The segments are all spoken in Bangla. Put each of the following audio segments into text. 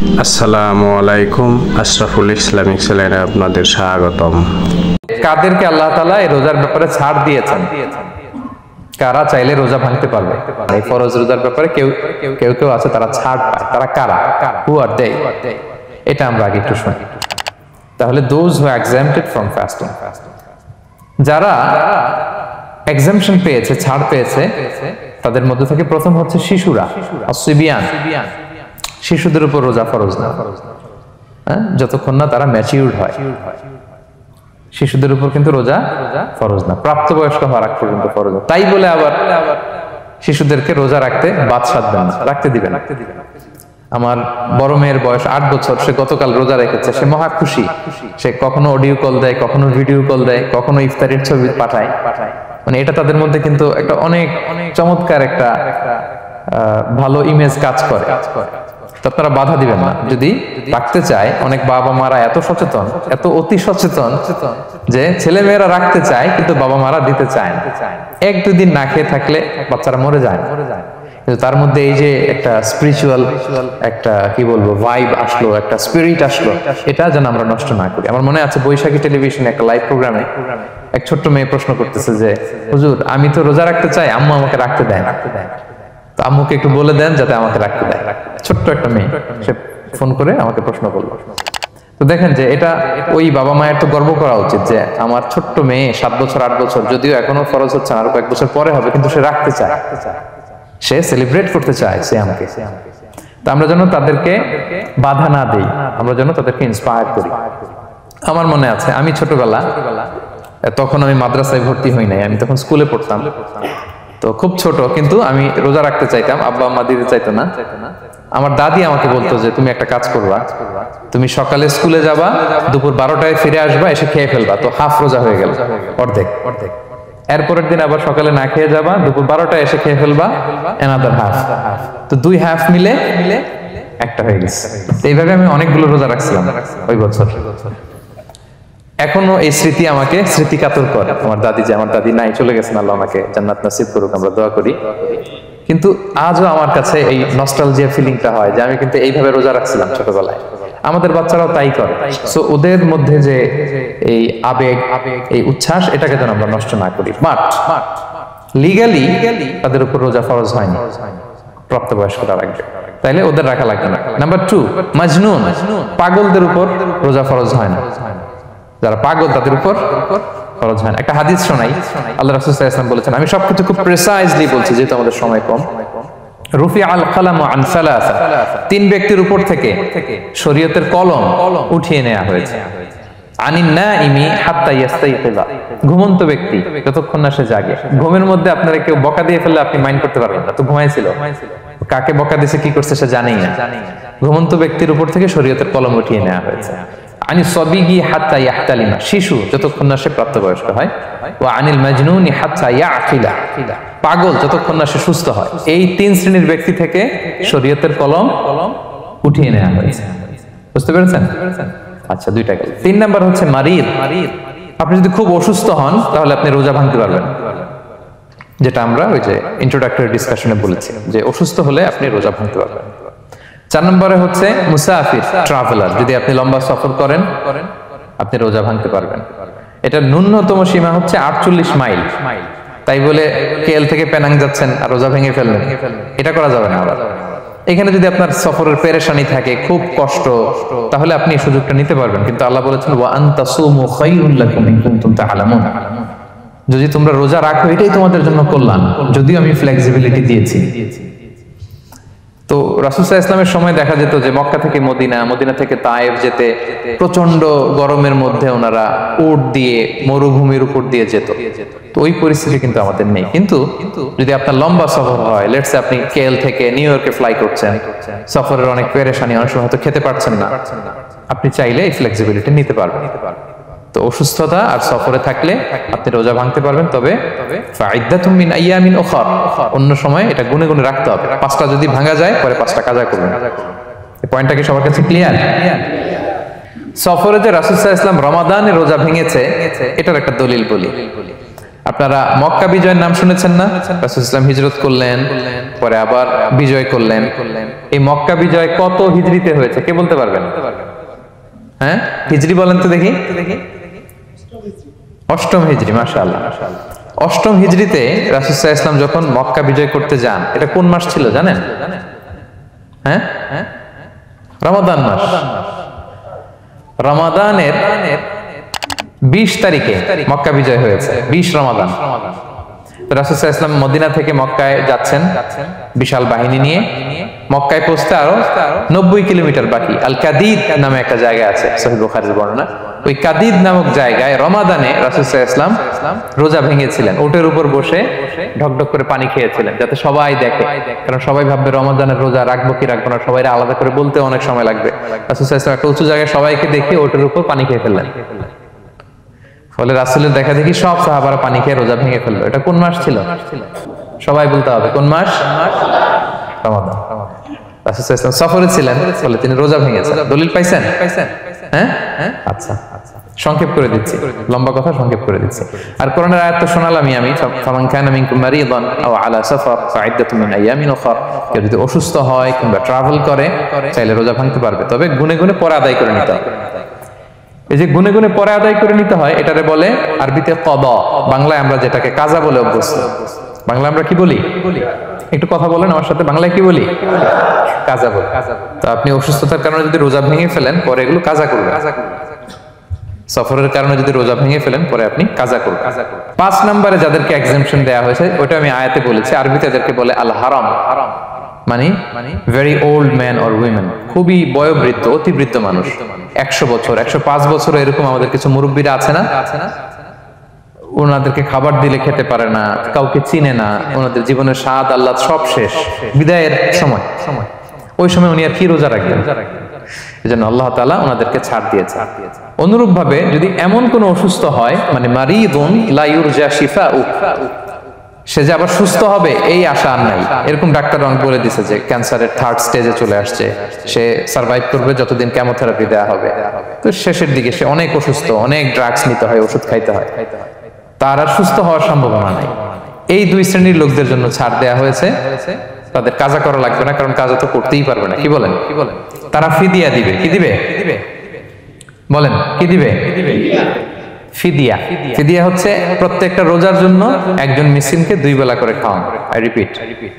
আসসালামু আলাইকুম, আশরাফুল ইসলামিক চ্যানেলে আপনাদের স্বাগতম। কাদেরকে আল্লাহ তাআলা এই রোজার ব্যাপারে ছাড় দিয়েছেন? কারা চাইলে রোজা ভাঙতে পারবে? এই ফরজ রোজার ব্যাপারে কেউ কেউ আছে তারা ছাড় পায়। তারা কারা? হু আর দে? এটা আমরা আগে একটু শুনি। তাহলে দোজ হু এক্সাম্পটেড ফ্রম ফাস্টিং, যারা এক্সাম্পশন পেয়েছে, ছাড় পেয়েছে, তাদের মধ্যে থেকে প্রথম হচ্ছে শিশুরা, আসিবিয়ান। শিশুদের উপর রোজা ফরজ না, যতক্ষণ না তারা ম্যাচিউরড হয়। শিশুদের উপর কিন্তু রোজা ফরজ না, প্রাপ্তবয়স্ক হওয়ার আগ পর্যন্ত ফরজ না। তাই বলে আবার শিশুদেরকে রোজা রাখতে বাদ সাধবেন না, রাখতে দিবেন। আমার বড় মেয়ের বয়স 8 বছর, সে গতকাল রোজা রেখেছে, সে মহা খুশি। সে কখনো অডিও কল দেয়, কখনো ভিডিও কল দেয়, কখনো ইফতারের ছবি পাঠায়। মানে এটা তাদের মধ্যে কিন্তু একটা অনেক চমৎকার একটা ভালো ইমেজ কাজ করে। তো আপনারা বাধা দিবেন না। যদি রাখতে চায়, অনেক বাবা মারা এত সচেতন, এত অতি সচেতন যে ছেলে মেয়েরা রাখতে চায় কিন্তু বাবা মারা দিতে চায় না। 1-2 দিন না খেয়ে থাকলে বাচ্চারা মরে যায়। কিন্তু তার মধ্যে এই যে একটা স্পিরিচুয়াল একটা কি বলবো ভাইব আসলো, একটা স্পিরিট আসলো, এটা যেন আমরা নষ্ট না করি। আমার মনে আছে বৈশাখী টেলিভিশনে একটা লাইভ প্রোগ্রামে এক ছোট্ট মেয়ে প্রশ্ন করতেছে যে, হুজুর আমি তো রোজা রাখতে চাই, আম্মু আমাকে রাখতে দেয় না, তো আম্মুকে একটু বলে দেন যাতে আমাকে রাখতে দেয়। ছোট্ট একটা মেয়ে, সে ফোন করে আমাকে প্রশ্ন করলো। তো দেখেন যে এটা ওই বাবা মায়ের তো গর্ব করা উচিত যে আমার ছোট্ট মেয়ে 7 বছর 8 বছর, যদিও এখনো ফরজ হচ্ছে না, আরো কয়েক বছর পরে হবে, কিন্তু সে রাখতে চায়, সে সেলিব্রেট করতে চায় সিয়ামকে। তো আমরা যেন তাদেরকে বাধা না দেই, আমরা যেন তাদেরকে ইন্সপায়ার করি। আমার মনে আছে আমি ছোটবেলা, তখন আমি মাদ্রাসায় ভর্তি হই নাই, আমি তখন স্কুলে পড়তাম, তো খুব ছোট, কিন্তু আমি রোজা রাখতে চাইতাম, আব্বা আম্মা দিতে চাইতো না। আমার দাদি আমাকে বলতো যে তুমি একটা কাজ করবা, তুমি সকালে স্কুলে যাবা, দুপুর 12টায় ফিরে আসবা, এসে খেয়ে ফেলবা, তো হাফ রোজা হয়ে গেল, অর্ধেক। এরপরের দিন আবার সকালে না খেয়ে যাবা, দুপুর 12টায় এসে খেয়ে ফেলবা, অ্যানাদার হাফ, তো 2 হাফ মিলে একটা হয়ে গেছে। এইভাবে আমি অনেকগুলো রোজা রাখছিলাম ওই বছর। এখনো এই স্মৃতি আমাকে স্মৃতিকাতর করে। আমার দাদি নাই, চলে গেছেন, আল্লাহ আমাকে জান্নাত নসিব করুক, আমরা দোয়া করি। কিন্তু আজও আমার কাছে এই নস্টালজিয়া ফিলিংটা হয় যে আমি কিন্তু এইভাবে রোজা রাখছিলাম ছোটবেলায়। আমাদের বাচ্চারাও তাই করে। সো ওদের মধ্যে যে এই আবেগ, এই উচ্ছ্বাস, এটাকে যেন আমরা নষ্ট না করি। বাট লিগালি তাদের উপর রোজা ফরজ হয়নি, প্রাপ্তবয়স্করা রাখবে, তাইলে ওদের রাখা লাগবে না। নাম্বার 2, মাজনুন, পাগলদের উপর রোজা ফরজ হয় না। যারা পাগল তাদের উপর ফরজ হয় না। একটা হাদিস শোনাই, আল্লাহ রাসূল সাল্লাল্লাহু আলাইহি ওয়াসাল্লাম বলেছেন, আমি সবকিছু খুব প্রিসাইজলি বলছি যেহেতু আমাদের সময় কম। রুফি আল কালামু আন সালাসা, 3 ব্যক্তির উপর থেকে শরীয়তের কলম উঠিয়ে নেওয়া হয়েছে। আনিন নাইমি হাত্তা ইয়াস্তাইকিযা, ঘুমন্ত ব্যক্তি যতক্ষণ না সে জাগে। ঘুমের মধ্যে আপনারা কেউ বকা দিয়ে ফেললে আপনি মাইন্ড করতে পারবেন না, তো ঘুমাইছিল, কাকে বকা দিয়েছে কি করছে সে জানেই না। ঘুমন্ত ব্যক্তির উপর থেকে শরীয়তের কলম উঠিয়ে নেওয়া হয়েছে। আনি সবিগি হাত্তা ইয়াহতালিমা, শিশু যতক্ষণ না সে প্রাপ্তবয়স্ক হয়। ওয়া আনিল মাজনুনি হাত্তা ইয়াকিলা, পাগল যতক্ষণ না সে সুস্থ হয়। এই 3 শ্রেণীর ব্যক্তি থেকে শরীয়তের কলম উঠিয়ে নেওয়া হয়েছে। বুঝতে পেরেছেন? আচ্ছা, 2টা গেল। 3 নাম্বার হচ্ছে মারিদ। আপনি যদি খুব অসুস্থ হন তাহলে আপনি রোজা ভাঙতে পারবেন, যেটা আমরা ওই যে ইন্ট্রোডাক্টরি ডিসকাশনে বলেছি যে অসুস্থ হলে আপনি রোজা ভাঙতে পারবেন। 4 নম্বরে হচ্ছে মুসাফির, ট্রাভেলার, যদি আপনি লম্বা সফর করেন আপনি রোজা ভাঙতে পারবেন। এটা ন্যূনতম সীমা হচ্ছে 48 মাইল। তাই বলে কেএল থেকে পেনাং যাচ্ছেন আর রোজা ভেঙে ফেললেন, এটা করা যাবে না। এখানে যদি আপনার সফরের পেরেশানি থাকে, খুব কষ্ট, তাহলে আপনি এই সুযোগটা নিতে পারবেন। কিন্তু আল্লাহ বলেছেন ওয়া আনতাসুমু খায়রুল লাকুম ইন কুনতুম তা'লামুন, যদি তোমরা রোজা রাখো এটাই তোমাদের জন্য কল্যাণ, যদিও আমি ফ্লেক্সিবিলিটি দিয়েছি। তো রাসূল সাল্লাল্লাহু আলাইহি ওয়াসাল্লামের সময় দেখা যেত যে মক্কা থেকে মদিনা, মদিনা থেকে তায়েফ যেতে প্রচন্ড গরমের মধ্যে ওনারা উট দিয়ে মরুভূমির উপর দিয়ে যেত। তো ওই পরিস্থিতি কিন্তু আমাদের নেই। কিন্তু যদি আপনার লম্বা সফর হয়, লেটস সে আপনি কেএল থেকে নিউ ইয়র্কে ফ্লাই করছেন, সফরের অনেক পেরেশানি, অনেক সময় হয়তো খেতে পারছেন না, আপনি চাইলে এই ফ্লেক্সিবিলিটি নিতে পারবেন। তো অসুস্থতা আর সফরে থাকলে আপনি রোজা ভাঙতে পারবেন, তবে ফাইদ্দাতুম মিন আইয়ামিন উখর, অন্য সময় এটা গুনে গুনে রাখতে হবে। 5টা যদি ভাঙা যায় পরে 5টা কাজা করবেন। এই পয়েন্টটা কি সবার কাছে ক্লিয়ার? সফরে যে রাসূল সাল্লাল্লাহু আলাইহি ওয়াসাল্লাম রমাদানে রোজা ভেঙেছে, এটার একটা দলিল বলি। আপনারা মক্কা বিজয়ের নাম শুনেছেন না? রাসূল সাল্লাল্লাহু আলাইহি ওয়াসাল্লাম হিজরত করলেন, পরে আবার বিজয় করলেন। এই মক্কা বিজয় কত হিজরিতে হয়েছে কে বলতে পারবেন? হ্যাঁ, হিজরি বলেন তো দেখি। অষ্টম হিজরি, মাশাআল্লাহ। অষ্টম হিজরিতে রাসূল সাল্লাল্লাহু আলাইহি ওয়াসাল্লাম যখন মক্কা বিজয় করতে যান, এটা কোন মাস ছিল জানেন? হ্যাঁ, রমাদান মাস। রমাদানের 20 তারিখে মক্কা বিজয় হয়েছে, 20 রমাদান। রাসূল সাল্লাল্লাহু আলাইহি ওয়াসাল্লাম মদিনা থেকে মক্কায় যাচ্ছেন বিশাল বাহিনী নিয়ে। মক্কায় পৌঁছতে আরো 90 কিলোমিটার বাকি। আল কাদিদ নামে একটা জায়গা আছে, সহিহ বুখারীর বর্ণনা। ওই কাদিদ নামক জায়গায় রমাদানে রাসূল সাল্লাল্লাহু আলাইহি ওয়াসাল্লাম রোজা ভেঙেছিলেন, ওটের উপর বসে ঢকঢক করে পানি খেয়েছিলেন, যাতে সবাই দেখে। কারণ সবাই ভাববে রমাদানের রোজা রাখবো কি রাখবো না, সবাই আলাদা করে বলতে অনেক সময় লাগবে। রাসূল সাল্লাল্লাহু আলাইহি ওয়াসাল্লাম একটা উঁচু জায়গায় সবাইকে দেখে ওটের উপর পানি খেয়ে ফেললেন। ফলে রাসূলের দেখা দেখি সব সাহাবারা পানি খেয়ে রোজা ভেঙে ফেললো। এটা কোন মাস ছিল? সবাই বলতে হবে কোন মাস? রমাদান। রাসূল সাল্লাল্লাহু আলাইহি ওয়াসাল্লাম সফরে ছিলেন, ফলে তিনি রোজা ভেঙেছেন। দলিল পাইছেন? হ্যাঁ, আচ্ছা, সংক্ষেপ করে দিচ্ছি, লম্বা কথা সংক্ষেপ করে দিচ্ছি। আর কোরআনের আয়াত তো শোনালামই আমি, ফামান কানা মিনকুম মারিদান আও আলা সাফার ফাইদ্দাতুম মিন আইয়ামিন উখরা। কেউ যদি অসুস্থ হয় কিংবা ট্রাভেল করে, চাইলে রোজা ভাঙতে পারবে, তবে গুনে গুনে পরে আদায় করে নিতে হবে। এই যে গুনে গুনে পরে আদায় করে নিতে হয়, এটারে বলে আরবিতে কদা, বাংলায় আমরা যেটাকে কাজা বলে অভ্যস্ত। বাংলা আমরা কি বলি? একটু কথা বলেন আমার সাথে, বাংলায় কি বলি? কাজা বলি। তো আপনি অসুস্থতার কারণে যদি রোজা ভেঙে ফেলেন, পরে এগুলো কাজা করবেন। সফরের কারণে যদি রোজা ভেঙে ফেলেন, পরে আপনি কাজা করবেন। 5 নম্বরে যাদেরকে এক্সাম্পশন দেয়া হয়েছে, ওটা আমি আয়াতে বলেছি। আরবিতে এদেরকে বলে আল হারাম, মানে very old man or women, খুবই বয়োবৃদ্ধ, অতিবৃদ্ধ মানুষ। 100 বছর, 105 বছর এরকম আমাদের কিছু মুরব্বীরা আছে না? ওনাদেরকে খাবার দিলে খেতে পারে না, কাউকে চিনে না, ওনাদের জীবনের স্বাদ আল্লাহ সব শেষ, বিদায়ের সময়। ওই সময় উনি আর কি রোজা রাখবেন? এজন্য আল্লাহ তাআলা ওনাদেরকে ছাড় দিয়েছে। অনুরূপ ভাবে যদি এমন কোন অসুস্থ হয়, মানে মারিদুন লা ইউরজা শিফাউ, সে যে আবার সুস্থ হবে এই আশা আর নাই, এরকম ডাক্তার অনেক বলে দিছে যে ক্যান্সারের 3rd স্টেজে চলে আসছে, সে সার্ভাইভ করবে যতদিন কেমোথেরাপি দেওয়া হবে। তো শেষের দিকে সে অনেক অসুস্থ, অনেক ড্রাগস নিতে হয়, ওষুধ খাইতে হয়, তার আর সুস্থ হওয়ার সম্ভাবনা নাই। এই 2 শ্রেণীর লোকদের জন্য ছাড় দেয়া হয়েছে, তাদের কাজা করা লাগবে না, কারণ কাজা তো করতেই পারবে না। কি বলেন? তারা ফিদিয়া দিবে। কি দিবে? বলেন কি দিবে? ফিদিয়া। ফিদিয়া হচ্ছে প্রত্যেকটা রোজার জন্য একজন মিসকিনকে 2 বেলা করে খাওয়ানো। আই রিপিট,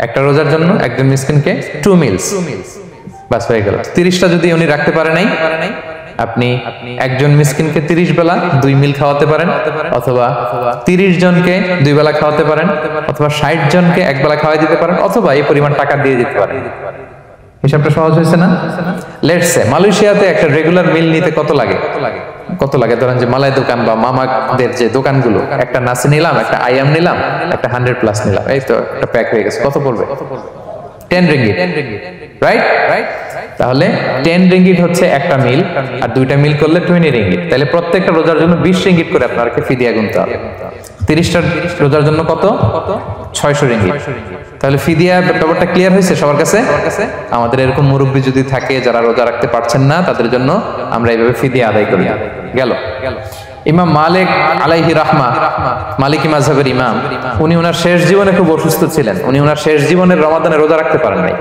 একটা রোজার জন্য একজন মিসকিনকে 2 মিলস, বাস হয়ে গেল। 30টা যদি উনি রাখতে পারে নাই, আপনি একজন মিসকিনকে 30 বেলা 2 মিল খাওয়াতে পারেন, অথবা 30 জনকে 2 বেলা খাওয়াতে পারেন, অথবা 60 জনকে 1 বেলা খাওয়াই দিতে পারেন, অথবা এই পরিমাণ টাকা দিয়ে দিতে পারেন। হিসাবটা সহজ হয়েছে না? লেটস সে মালয়েশিয়াতে একটা রেগুলার মিল নিতে কত লাগে? ধরেন যে মালাই দোকান বা মামাদের যে দোকানগুলো, একটা নাসি নিলাম, একটা আইয়াম নিলাম, একটা 100+ নিলাম, এই তো একটা প্যাক হয়ে গেছে। কত পড়বে? 10 রিঙ্গিট, রাইট? তাহলে 10 রিঙ্গিট হচ্ছে একটা মিল, আর 2টা মিল করলে 20 রিঙ্গিট। তাহলে প্রত্যেকটা রোজার জন্য 20 রিঙ্গিট করে আপনাকে ফিদিয়া গুনতে হবে। 30টা রোজার জন্য কত? 600 রিঙ্গিট। তাহলে ফিদিয়া ব্যাপারটা ক্লিয়ার হয়েছে সবার কাছে? আমাদের এরকম মুরব্বী যদি থাকে যারা রোজা রাখতে পারছেন না, তাদের জন্য আমরা এইভাবে ফিদিয়া আদায় করি। গেল। ইমাম মালিক আলাইহি রাহমা, মালিকি মাযহাবের ইমাম, উনি ওনার শেষ জীবনে খুব অসুস্থ ছিলেন। উনি ওনার শেষ জীবনের রমাদানে রোজা রাখতে পারেন নাই,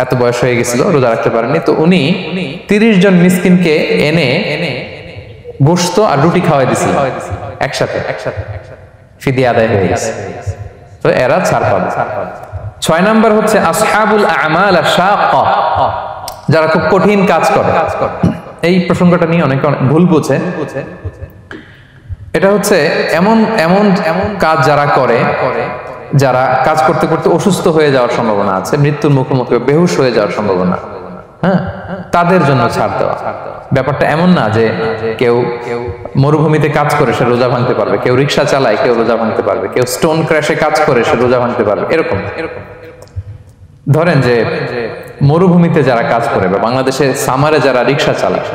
এত বয়স হয়ে গেছিল, রোজা রাখতে পারেননি। তো উনি 30 জন মিসকিনকে এনে গোশত আর রুটি খাওয়াই দিয়েছিল একসাথে। ফিদিয়া আদায় হয়ে গেছে, তো এরা ছাড় পাবে। 6 নাম্বার হচ্ছে আসহাবুল আমাল আশ-শাক্কা, যারা খুব কঠিন কাজ করে। এই প্রসঙ্গটা নিয়ে অনেকে ভুল বোঝে। এটা হচ্ছে এমন এমন এমন কাজ যারা করে, যারা কাজ করতে করতে অসুস্থ হয়ে যাওয়ার সম্ভাবনা আছে, মৃত্যুর মুখোমুখি বেহুশ হয়ে যাওয়ার সম্ভাবনা, হ্যাঁ, তাদের জন্য ছাড় দেওয়া। ব্যাপারটা এমন না যে কেউ মরুভূমিতে কাজ করে সে রোজা ভাঙতে পারবে, কেউ রিক্সা চালায় কেউ রোজা ভাঙতে পারবে, কেউ স্টোন ক্র্যাশে কাজ করে সে রোজা ভাঙতে পারবে, এরকম। ধরেন যে মরুভূমিতে যারা কাজ করে, বা বাংলাদেশে সামারে যারা রিক্সা চালায়,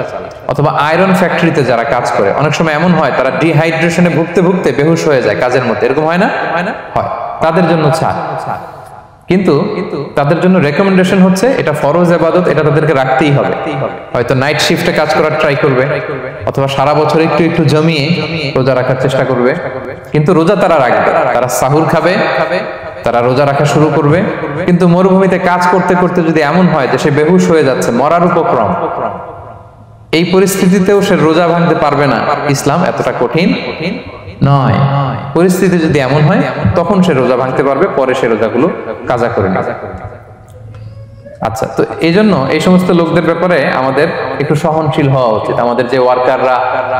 অথবা আয়রন ফ্যাক্টরিতে যারা কাজ করে, অনেক সময় এমন হয় তারা ডিহাইড্রেশনে ভুগতে ভুগতে বেহুশ হয়ে যায় কাজের মধ্যে, এরকম হয় না? হয়। তাদের জন্য ছাড়, কিন্তু তাদের জন্য রেকমেন্ডেশন হচ্ছে এটা ফরজ ইবাদত, এটা তাদেরকে রাখতেই হবে। হয়তো নাইট শিফটে কাজ করার ট্রাই করবে, অথবা সারা বছর একটু একটু জমিয়ে রোজা রাখার চেষ্টা করবে, কিন্তু রোজা তারা রাখবে, তারা সাহুর খাবে, তারা রোজা রাখা শুরু করবে। কিন্তু মরুভূমিতে কাজ করতে করতে যদি এমন হয় যে সে বেহুশ হয়ে যাচ্ছে, মরার উপক্রম, এই পরিস্থিতিতেও সে রোজা ভাঙতে পারবে না। ইসলাম এতটা কঠিন নয়। পরিস্থিতি যদি এমন হয় তখন সে রোজা ভাঙতে পারবে, পরে সে রোজাগুলো কাজা করে নেবে। আচ্ছা, তো এই জন্য এই সমস্ত লোকদের ব্যাপারে আমাদের একটু সহনশীল হওয়া উচিত। আমাদের যে ওয়ার্কাররা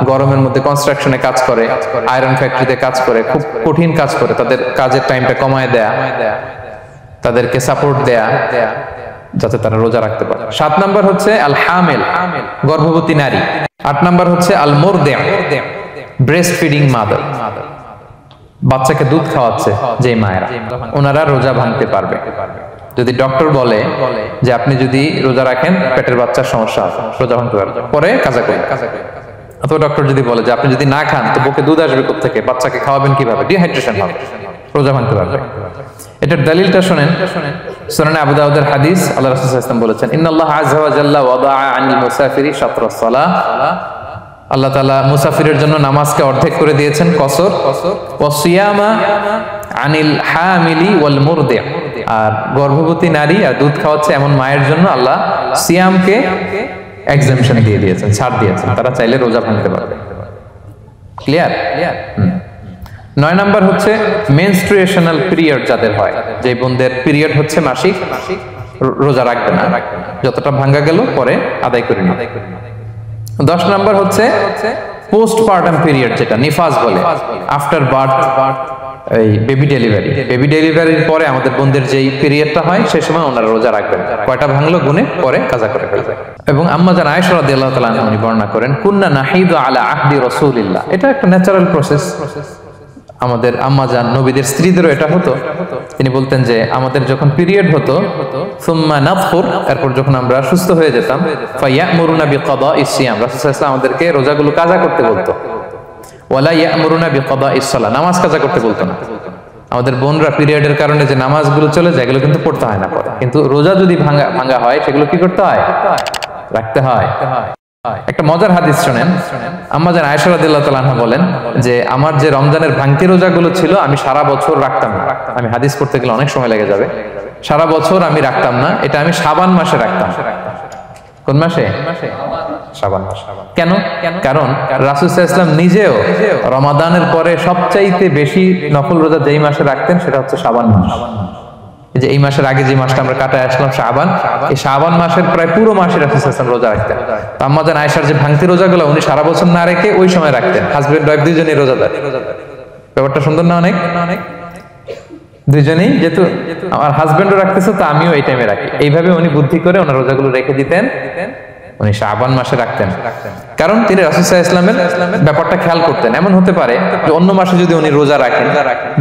গরমের মধ্যে কনস্ট্রাকশনে কাজ করে, আয়রন ফ্যাক্টরিতে কাজ করে, খুব কঠিন কাজ করে, তাদের কাজের টাইমটা কমায় দেয়া, তাদেরকে সাপোর্ট দেয়া, যাতে তারা রোজা রাখতে পারে। 7 নাম্বার হচ্ছে আল হামিল, গর্ভবতী নারী। 8 নাম্বার হচ্ছে আল মুরদি, ব্রেস্ট ফিডিং মাদার, বাচ্চাকে দুধ খাওয়াচ্ছে যে মায়েরা, ওনারা রোজা ভাঙতে পারবে। যদি ডক্টর বলে যে আপনি যদি রোজা রাখেন পেটের বাচ্চার সমস্যা আছে, রোজা ভাঙতে পারবে, পরে কাজা করেন। অথবা ডক্টর যদি বলে যে আপনি যদি না খান তো বুকে দুধ আসবে কোথা থেকে, বাচ্চাকে খাওয়াবেন কিভাবে, ডিহাইড্রেশন হবে, রোজা ভাঙতে পারবে। এটার দলিলটা শুনেন, সুনানে আবু দাউদের হাদিস। আল্লাহ রাসূল সাল্লাল্লাহু আলাইহি ওয়াসাল্লাম বলেছেন, ইন্নাল্লাহ আযজা ওয়া জাল্লা ওয়াদাআ আনিল মুসাফিরি শাতরাস সালাহ, আল্লাহ তাআলা মুসাফিরের জন্য নামাজকে অর্ধেক করে দিয়েছেন, কসর। ওয়া সিয়ামা আনিল হামিলি ওয়াল মুরদি, আর গর্ভবতী নারী আর দুধ খাওয়াচ্ছে এমন মায়ের জন্য আল্লাহ সিয়ামকে এক্সাম্পশন দিয়ে দিয়েছেন, ছাড় দিয়েছেন, তারা চাইলে রোজা ভাঙতে পারবে। ক্লিয়ার? 9 নাম্বার হচ্ছে মেনস্ট্রুয়েশনাল পিরিয়ড যাদের হয়, যে বোনদের পিরিয়ড হচ্ছে মাসিক, রোজা রাখবে না, যতটা ভাঙা গেল পরে আদায় করে নিবে। 10 নাম্বার হচ্ছে পোস্টপার্টাম পিরিয়ড, যেটা নিফাস বলে, আফটার বার্থ, এই বেবি ডেলিভারি। বেবি ডেলিভারির পরে আমাদের বোনদের যেই পিরিয়ডটা হয় সেই সময় ওনারা রোজা রাখবেন, কয়টা ভাঙলো গুনে পরে কাজা করে ফেলবে। এবং আম্মা জান আয়েশা রাদিয়াল্লাহু তাআলা আনহা উনি বর্ণনা করেন, কুন্না নাহিদু আলা আহদি রাসূলিল্লাহ, এটা একটা ন্যাচারাল প্রসেস। আমাদের আম্মা জান নবীদের স্ত্রীদেরও এটা হতো। তিনি বলতেন যে আমাদের যখন পিরিয়ড হতো, সুম্মা নাতহুর, এরপর যখন আমরা সুস্থ হয়ে যেতাম, ফায়ামুরুনা বিকাদাইস সিয়াম, রাসূল সাল্লাল্লাহু আলাইহি ওয়াসাল্লাম আমাদেরকে রোজাগুলো কাজা করতে বলতো। ওয়ালা ইয়ামুরুনা বিকাদাইস সালাহ, নামাজ কাজা করতে বলতো না। আমাদের বোনরা পিরিয়ডের কারণে যে নামাজগুলো চলে যায় এগুলো কিন্তু পড়তে হয় না পরে, কিন্তু রোজা যদি ভাঙা হয় সেগুলো কি করতে হয়? রাখতে হয়। একটা মজার হাদিস শুনেন, আম্মা জান আয়েশা রাদিয়াল্লাহু তাআলা আনহা বলেন যে আমার যে রমজানের ভাঙতি রোজাগুলো ছিল আমি সারা বছর রাখতাম না। আমি হাদিস পড়তে গেলে অনেক সময় লেগে যাবে। সারা বছর আমি রাখতাম না, এটা আমি শাবান মাসে রাখতাম। কোন মাসে? শাবান মাসে। কেন? কারণ রাসূল সাল্লাল্লাহু আলাইহি ওয়াসাল্লাম নিজেও রমাদানের পরে সবচাইতে বেশি নফল রোজা যেই মাসে রাখতেন সেটা হচ্ছে শাবান মাস। যে এই মাসের আগে যে মাসটা আমরা কাটায় আসলাম শাবান, এই শাবান মাসের প্রায় পুরো মাসে রাসূল সাল্লাল্লাহু আলাইহি ওয়াসাল্লাম রোজা রাখতেন। তো আম্মা জান আয়েশার যে ভাঙতি রোজাগুলো উনি সারা বছর না রেখে ওই সময় রাখতেন। হাজবেন্ড ওয়াইফ দুইজনেই রোজাদার। ব্যাপারটা সুন্দর না? অনেক দুইজনেই, যেহেতু আমার হাজবেন্ডও রাখতেছে তো আমিও এই টাইমে রাখি, এইভাবে উনি বুদ্ধি করে ওনার রোজাগুলো রেখে দিতেন। উনি শাবান মাসে রাখতেন কারণ তিনি রাসূল সাল্লাল্লাহু আলাইহি ওয়াসাল্লামের ব্যাপারটা খেয়াল করতেন। এমন হতে পারে যে অন্য মাসে যদি উনি রোজা রাখেন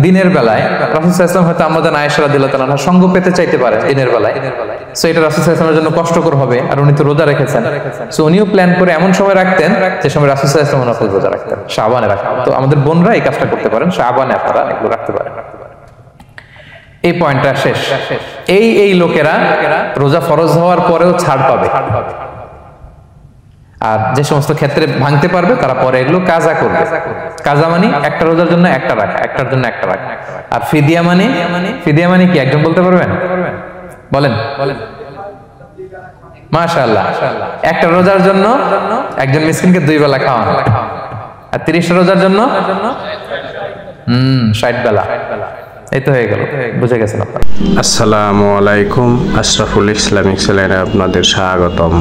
দিনের বেলায়, রাসূল সাল্লাল্লাহু আলাইহি ওয়াসাল্লাম হয়তো আম্মা জান আয়েশা রাদিয়াল্লাহু তাআলা আনহা সঙ্গ পেতে চাইতে পারে দিনের বেলায়, সো এটা রাসূল সাল্লাল্লাহু আলাইহি ওয়াসাল্লামের জন্য কষ্টকর হবে, আর উনি তো রোজা রেখেছেন, সো উনিও প্ল্যান করে এমন সময় রাখতেন যে সময় রাসূল সাল্লাল্লাহু আলাইহি ওয়াসাল্লাম নফল রোজা রাখতেন, শাবানে রাখতেন। তো আমাদের বোনরা এই কাজটা করতে পারেন, শাবানে আপনারা এগুলো রাখতে পারেন। এই পয়েন্টটা শেষ। এই লোকেরা রোজা ফরজ হওয়ার পরেও ছাড় পাবে, আর যে সমস্ত ক্ষেত্রে ভাঙতে পারবে তারা পরে এগুলো কাজা করবে। কাজা মানে একটা রোজার জন্য একটা রাখা, একটার জন্য একটা রাখা। আর ফিদিয়া মানে কি একজন বলতে পারবেন? বলেন। মাশাআল্লাহ, একটা রোজার জন্য একজন মিসকিনকে 2 বেলা খাওয়ানো, আর 30 রোজার জন্য 60 বেলা। এই তো হয়ে গেল, বুঝে গেছেন আপনারা। আসসালামু আলাইকুম, আশরাফুল ইসলামিক চ্যানেলে আপনাদের স্বাগতম।